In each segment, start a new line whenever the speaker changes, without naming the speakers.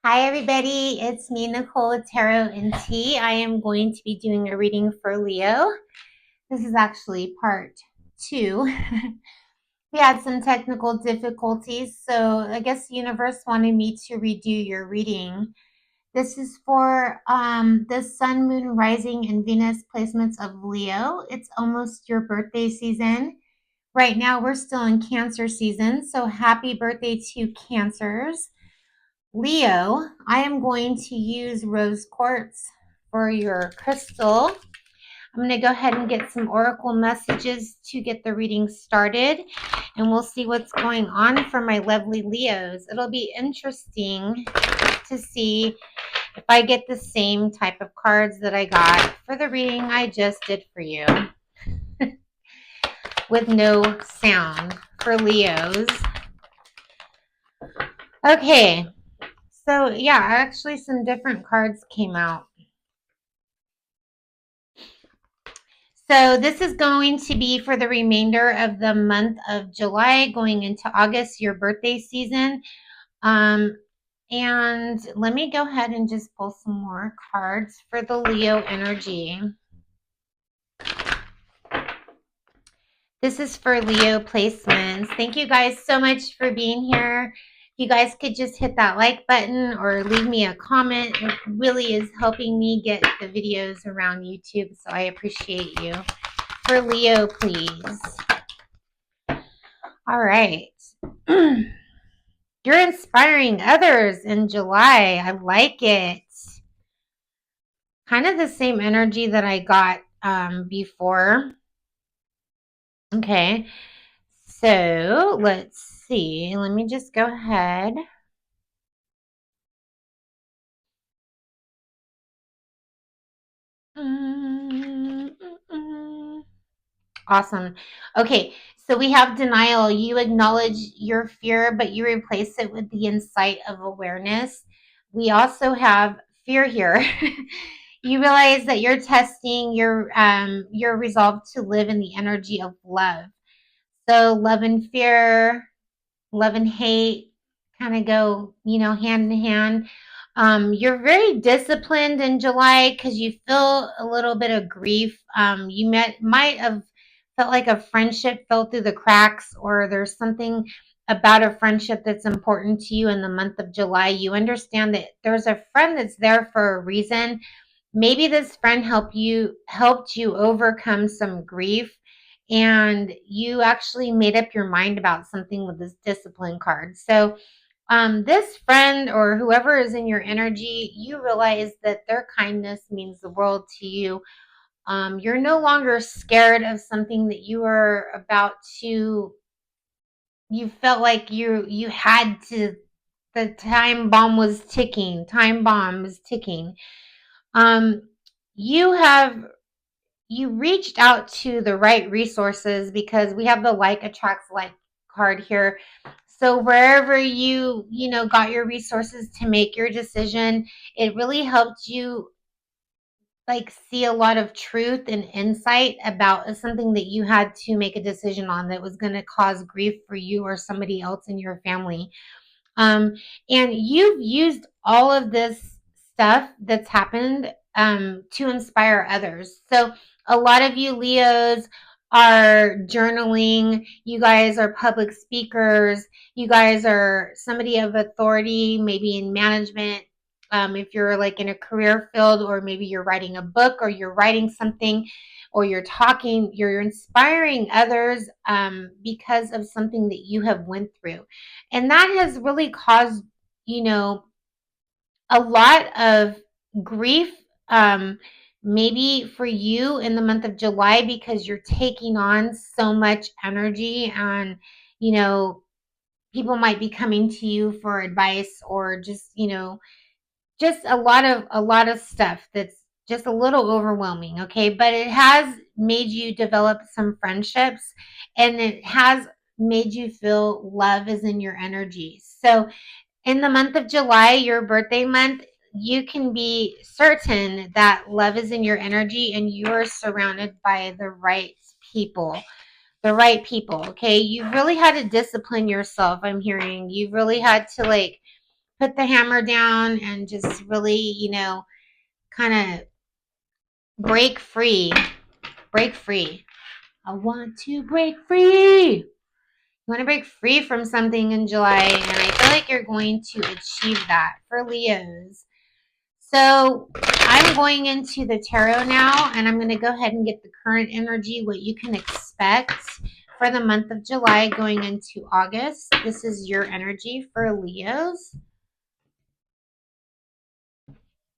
Hi, everybody. It's me, Nicole Tarot and Tea. I am going to be doing a reading for Leo. This is actually part two. We had some technical difficulties, so I guess the universe wanted me to redo your reading. This is for the Sun, Moon, Rising, and Venus placements of Leo. It's almost your birthday season. Right now, we're still in Cancer season, so happy birthday to Cancers. Leo, I am going to use rose quartz for your crystal. I'm going to go ahead and get some oracle messages to get the reading started, and we'll see what's going on for my lovely Leos. It'll be interesting to see if I get the same type of cards that I got for the reading I just did for you with no sound for Leos. Okay, so yeah, actually some different cards came out. So this is going to be for the remainder of the month of July, going into August, your birthday season. And let me go ahead and just pull some more cards for the Leo energy. This is for Leo placements. Thank you guys so much for being here. If you guys could just hit that like button or leave me a comment. It really is helping me get the videos around YouTube, so I appreciate you. For Leo, please. All right. You're inspiring others in July. I like it. Kind of the same energy that I got before. Okay. So let's see. Let me just go ahead. Awesome. Okay, so we have denial. You acknowledge your fear, but you replace it with the insight of awareness. We also have fear here. You realize that you're testing your resolve to live in the energy of love. So love and fear, love and hate kind of go, hand in hand. You're very disciplined in July because you feel a little bit of grief. You might have felt like a friendship fell through the cracks, or there's something about a friendship that's important to you in the month of July. You understand that there's a friend that's there for a reason. Maybe this friend helped you overcome some grief, and you actually made up your mind about something with this discipline card. So this friend or whoever is in your energy, you realize that their kindness means the world to you. You're no longer scared of something that you were about to. You felt like you had to. The time bomb was ticking. Time bomb was ticking. Um, you have you reached out to the right resources because we have the like attracts like card here. So wherever you got your resources to make your decision, it really helped you like see a lot of truth and insight about something that you had to make a decision on that was going to cause grief for you or somebody else in your family. Um, and you've used all of this stuff that's happened to inspire others. So a lot of you Leos are journaling. You guys are public speakers. You guys are somebody of authority, maybe in management. If you're like in a career field, or maybe you're writing a book, or you're writing something, or you're inspiring others because of something that you have went through. And that has really caused, a lot of grief, maybe for you in the month of July, because you're taking on so much energy, and, you know, people might be coming to you for advice, or just a lot of stuff that's just a little overwhelming. Okay, but it has made you develop some friendships, and it has made you feel love is in your energy. So in the month of July, your birthday month, you can be certain that love is in your energy, and you're surrounded by the right people. The right people. Okay, you really had to discipline yourself. I'm hearing you really had to, like, put the hammer down and just really, kind of break free. Break free. I want to break free. You want to break free from something in July, and I feel like you're going to achieve that for Leos. So I'm going into the tarot now, and I'm going to go ahead and get the current energy, what you can expect for the month of July going into August. This is your energy for Leos.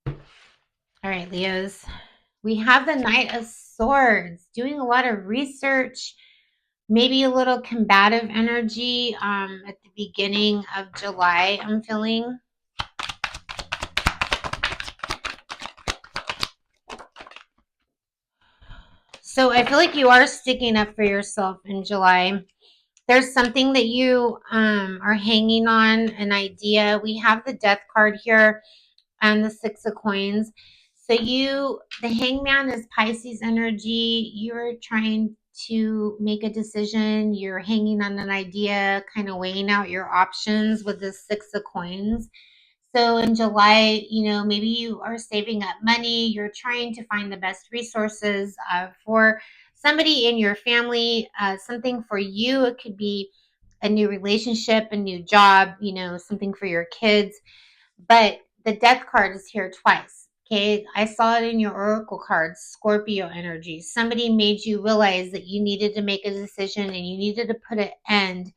All right, Leos. We have the Knight of Swords, doing a lot of research, maybe a little combative energy at the beginning of July, I'm feeling. So I feel like you are sticking up for yourself in July. There's something that you are hanging on, an idea. We have the Death card here and the Six of Coins. So the Hangman is Pisces energy. You're trying to make a decision. You're hanging on an idea, kind of weighing out your options with the Six of Coins. So in July, maybe you are saving up money. You're trying to find the best resources for somebody in your family, something for you. It could be a new relationship, a new job, something for your kids. But the death card is here twice. Okay, I saw it in your oracle cards, Scorpio energy. Somebody made you realize that you needed to make a decision and you needed to put an end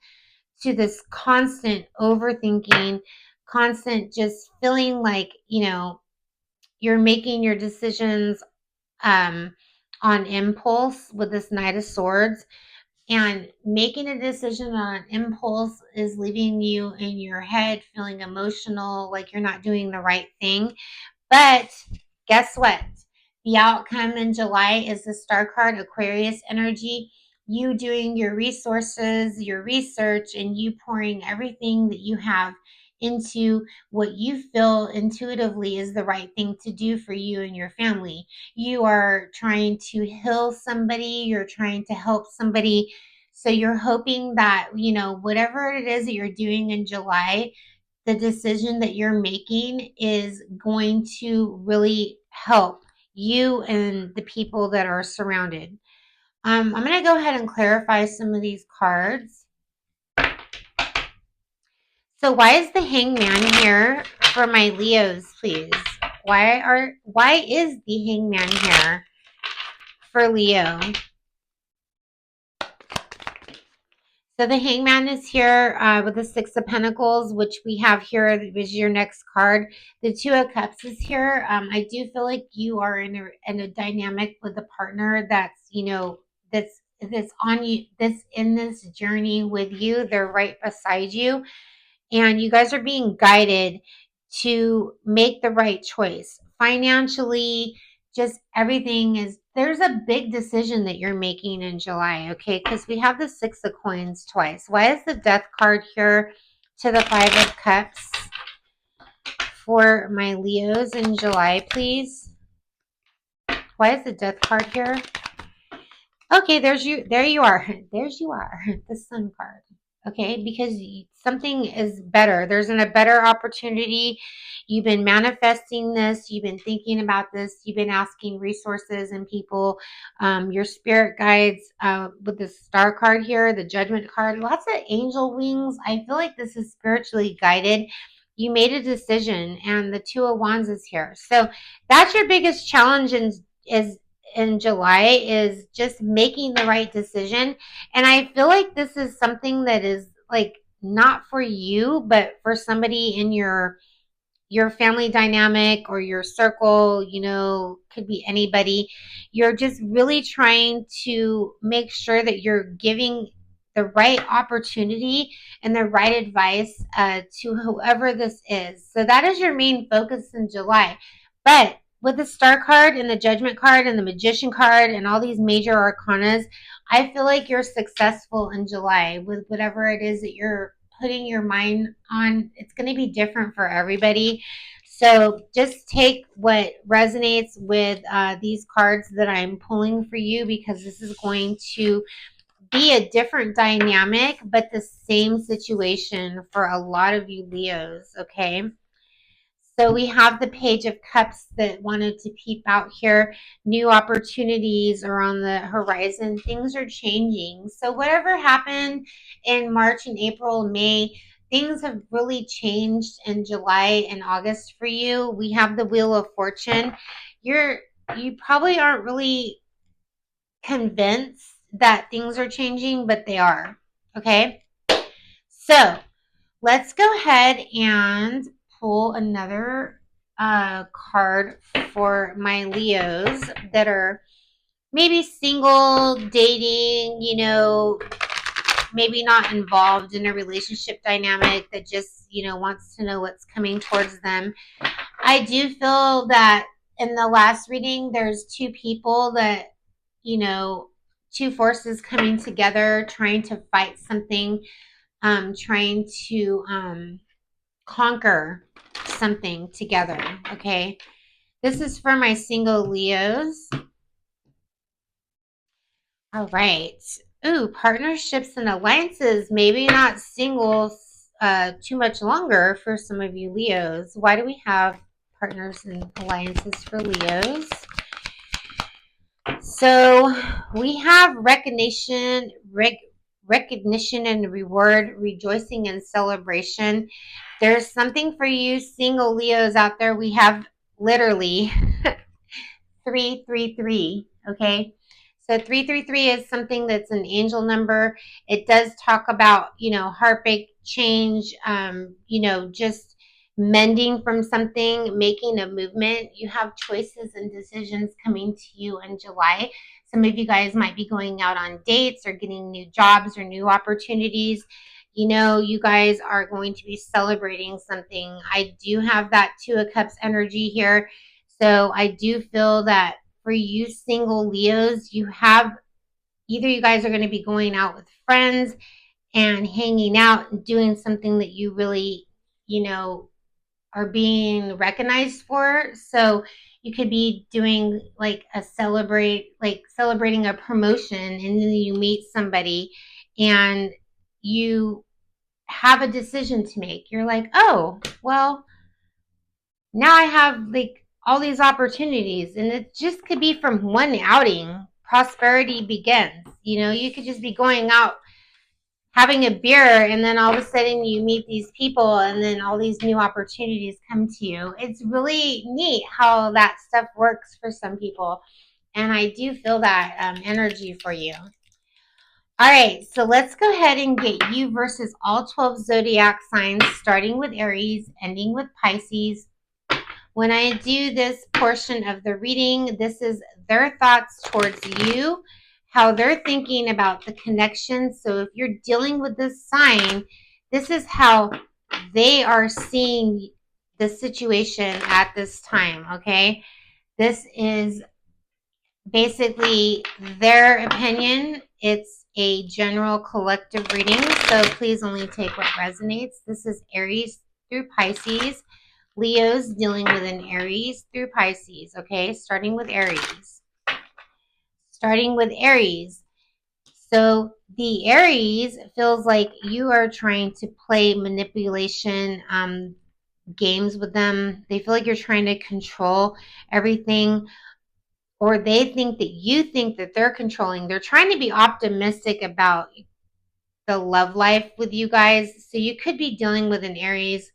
to this constant overthinking, constant just feeling like, you're making your decisions um, on impulse with this Knight of Swords. And making a decision on impulse is leaving you in your head feeling emotional, like you're not doing the right thing. But guess what? The outcome in July is the Star card, Aquarius energy. You doing your resources, your research, and you pouring everything that you have into what you feel intuitively is the right thing to do for you and your family. You are trying to heal somebody, you're trying to help somebody. So you're hoping that, whatever it is that you're doing in July, the decision that you're making is going to really help you and the people that are surrounded. I'm going to go ahead and clarify some of these cards. So why is the Hangman here for my Leos, please? Why is the Hangman here for Leo? So the Hangman is here with the Six of Pentacles, which we have here is your next card. The Two of Cups is here. I do feel like you are in a dynamic with a partner that's that's on you, that's in this journey with you. They're right beside you, and you guys are being guided to make the right choice financially. Just everything is, there's a big decision that you're making in July, okay? Because we have the Six of Coins twice. Why is the Death card here to the Five of Cups for my Leos in July, please? Why is the Death card here? Okay, there's you. There you are. There's you are. The Sun card. Okay, because something is better. There's a better opportunity. You've been manifesting this. You've been thinking about this. You've been asking resources and people, your spirit guides with the Star card here, the Judgment card, lots of angel wings. I feel like this is spiritually guided. You made a decision, and the Two of Wands is here. So that's your biggest challenge is in July, is just making the right decision. And I feel like this is something that is like not for you, but for somebody in your family dynamic or your circle, could be anybody. You're just really trying to make sure that you're giving the right opportunity and the right advice to whoever this is. So that is your main focus in July. But with the Star card and the Judgment card and the Magician card and all these major arcanas, I feel like you're successful in July with whatever it is that you're putting your mind on. It's going to be different for everybody. So just take what resonates with these cards that I'm pulling for you, because this is going to be a different dynamic, but the same situation for a lot of you Leos, okay? So we have the Page of Cups that wanted to peep out here. New opportunities are on the horizon. Things are changing. So whatever happened in March and April, May, things have really changed in July and August for you. We have the Wheel of Fortune. You probably aren't really convinced that things are changing, but they are. Okay? So let's go ahead and pull another card for my Leos that are maybe single, dating, maybe not involved in a relationship dynamic that just, wants to know what's coming towards them. I do feel that in the last reading, there's two people that, two forces coming together, trying to fight something, trying to conquer something together. Okay. This is for my single Leos. All right. Ooh, partnerships and alliances. Maybe not singles too much longer for some of you Leos. Why do we have partners and alliances for Leos? So we have recognition and reward, rejoicing and celebration. There's something for you single Leos out there. We have literally 333. Okay. So 333 is something that's an angel number. It does talk about, heartbreak, change, just mending from something, making a movement. You have choices and decisions coming to you in July. Some of you guys might be going out on dates or getting new jobs or new opportunities. You guys are going to be celebrating something. I do have that Two of Cups energy here. So I do feel that for you single Leos, you have either you guys are going to be going out with friends and hanging out and doing something that you really, are being recognized for. So you could be doing like celebrating a promotion, and then you meet somebody and you have a decision to make. You're like, oh, well, now I have like all these opportunities, and it just could be from one outing. Prosperity begins. You could just be going out having a beer, and then all of a sudden you meet these people, and then all these new opportunities come to you. It's really neat how that stuff works for some people, and I do feel that energy for you. All right, so let's go ahead and get you versus all 12 zodiac signs, starting with Aries, ending with Pisces. When I do this portion of the reading, this is their thoughts towards you, how they're thinking about the connection. So if you're dealing with this sign, this is how they are seeing the situation at this time, okay? This is basically their opinion. It's a general collective reading, so please only take what resonates. This is Aries through Pisces. Leo's dealing with an Aries through Pisces, okay? Starting with Aries. So the Aries feels like you are trying to play manipulation games with them. They feel like you're trying to control everything, or they think that you think that they're controlling. They're trying to be optimistic about the love life with you guys. So you could be dealing with an Aries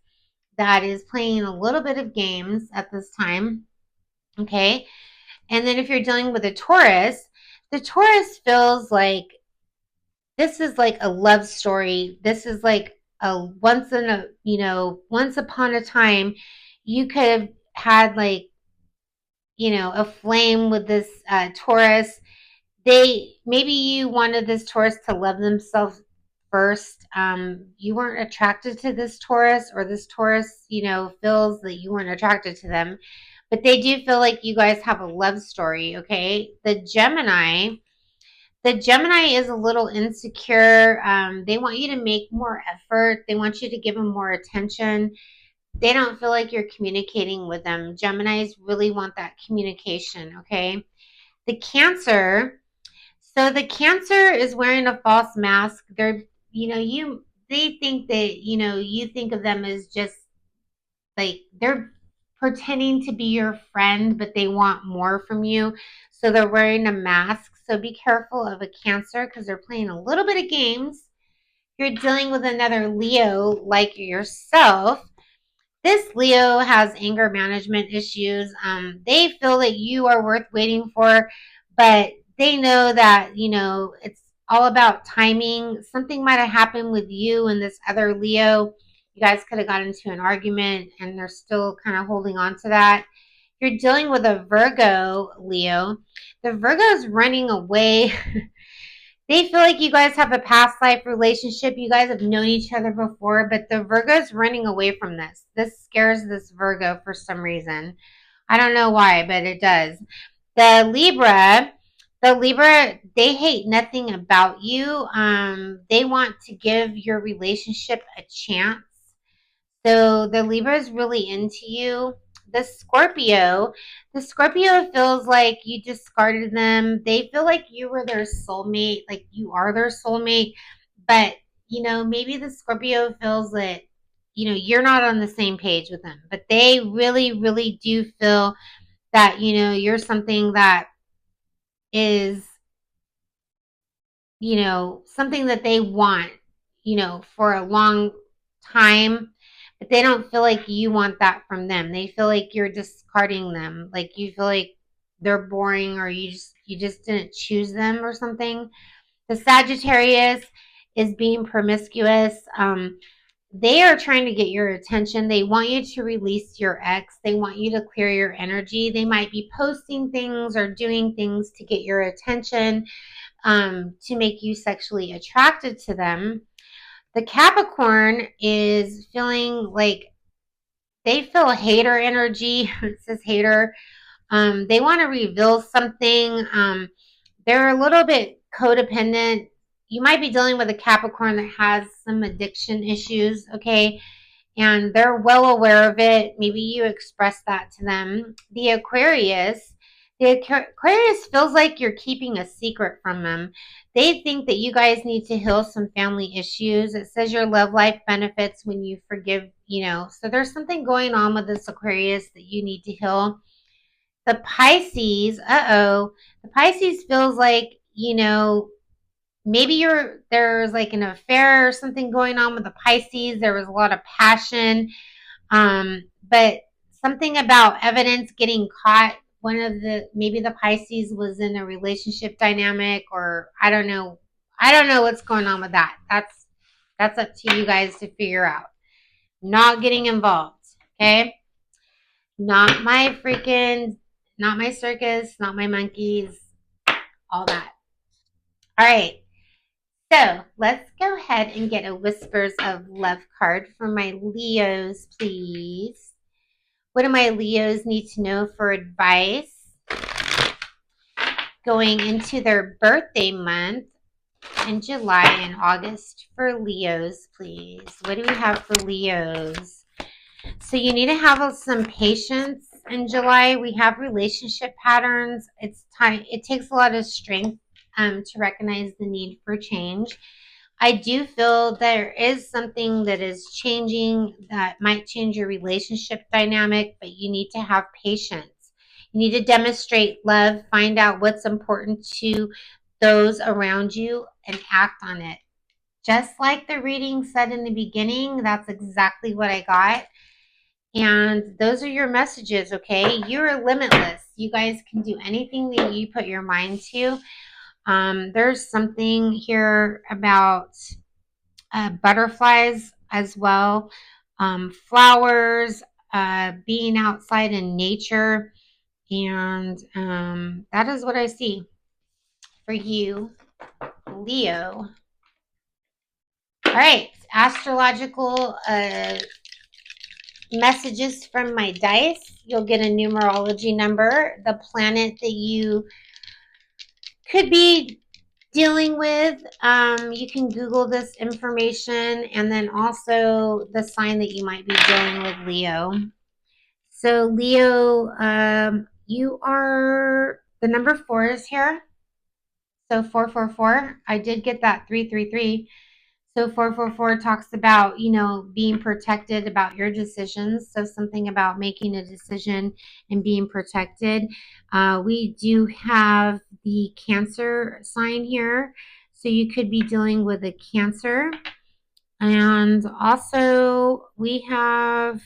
that is playing a little bit of games at this time. Okay. And then if you're dealing with a Taurus, the Taurus feels like this is like a love story. This is like once upon a time, you could have had like, a flame with this Taurus. Maybe you wanted this Taurus to love themselves first. You weren't attracted to this Taurus, or this Taurus, feels that you weren't attracted to them, but they do feel like you guys have a love story. Okay. The Gemini is a little insecure. They want you to make more effort. They want you to give them more attention. They don't feel like you're communicating with them. Geminis really want that communication. Okay. The Cancer. So the Cancer is wearing a false mask. They're, they think that, you think of them as just like they're pretending to be your friend, but they want more from you. So they're wearing a mask. So be careful of a Cancer because they're playing a little bit of games. You're dealing with another Leo like yourself. This Leo has anger management issues. They feel that you are worth waiting for, but they know that, it's all about timing. Something might have happened with you and this other Leo. You guys could have got into an argument and they're still kind of holding on to that. You're dealing with a Virgo Leo. The Virgo is running away. They feel like you guys have a past life relationship. You guys have known each other before, but the Virgo's running away from this. This scares this Virgo for some reason. I don't know why, but it does. The Libra, they hate nothing about you. They want to give your relationship a chance. So the Libra is really into you. The Scorpio, the Scorpio feels like you discarded them. They feel like you were their soulmate, like you are their soulmate. But, maybe the Scorpio feels that, you're not on the same page with them. But they really, really do feel that, you're something that is, something that they want, for a long time, but they don't feel like you want that from them. They feel like you're discarding them. Like you feel like they're boring or you just didn't choose them or something. The Sagittarius is being promiscuous. They are trying to get your attention. They want you to release your ex. They want you to clear your energy. They might be posting things or doing things to get your attention, to make you sexually attracted to them. The Capricorn is feeling like they feel hater energy. It says hater. They want to reveal something. They're a little bit codependent. You might be dealing with a Capricorn that has some addiction issues, okay? And they're well aware of it. Maybe you express that to them. The Aquarius feels like you're keeping a secret from them. They think that you guys need to heal some family issues. It says your love life benefits when you forgive, So there's something going on with this Aquarius that you need to heal. The Pisces, the Pisces feels like, maybe there's like an affair or something going on with the Pisces. There was a lot of passion, but something about evidence getting caught. Maybe the Pisces was in a relationship dynamic, or I don't know. I don't know what's going on with that. That's up to you guys to figure out. Not getting involved, okay? Not my circus, not my monkeys, all that. All right. So let's go ahead and get a Whispers of Love card for my Leos, please. What do my Leos need to know for advice going into their birthday month in July and August for Leos, please? What do we have for Leos? So you need to have some patience in July. We have relationship patterns. It's time. It takes a lot of strength to recognize the need for change. I do feel there is something that is changing that might change your relationship dynamic, but you need to have patience. You need to demonstrate love, find out what's important to those around you, and act on it. Just like the reading said in the beginning, that's exactly what I got. And those are your messages, okay? You're limitless. You guys can do anything that you put your mind to. There's something here about butterflies as well, flowers, being outside in nature. And that is what I see for you, Leo. All right, astrological messages from my dice. You'll get a numerology number, the planet that you could be dealing with. You can Google this information, and then also the sign that you might be dealing with, Leo. So, Leo, you are the number 4 is here. So 444, I did get that 333. So 444 talks about, being protected about your decisions. So something about making a decision and being protected. We do have the Cancer sign here. So you could be dealing with a Cancer. And also we have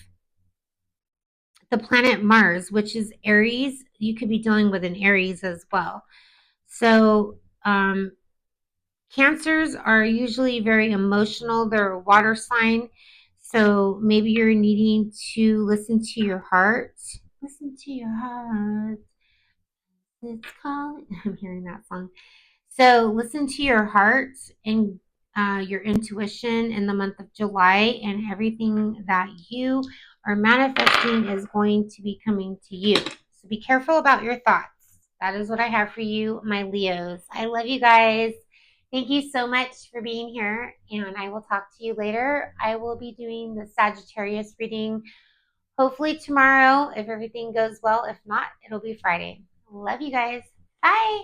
the planet Mars, which is Aries. You could be dealing with an Aries as well. So Cancers are usually very emotional. They're a water sign. So maybe you're needing to listen to your heart. Listen to your heart. It's calling. I'm hearing that song. So listen to your heart and your intuition in the month of July, and everything that you are manifesting is going to be coming to you. So be careful about your thoughts. That is what I have for you, my Leos. I love you guys. Thank you so much for being here, and I will talk to you later. I will be doing the Sagittarius reading hopefully tomorrow if everything goes well. If not, it'll be Friday. Love you guys. Bye.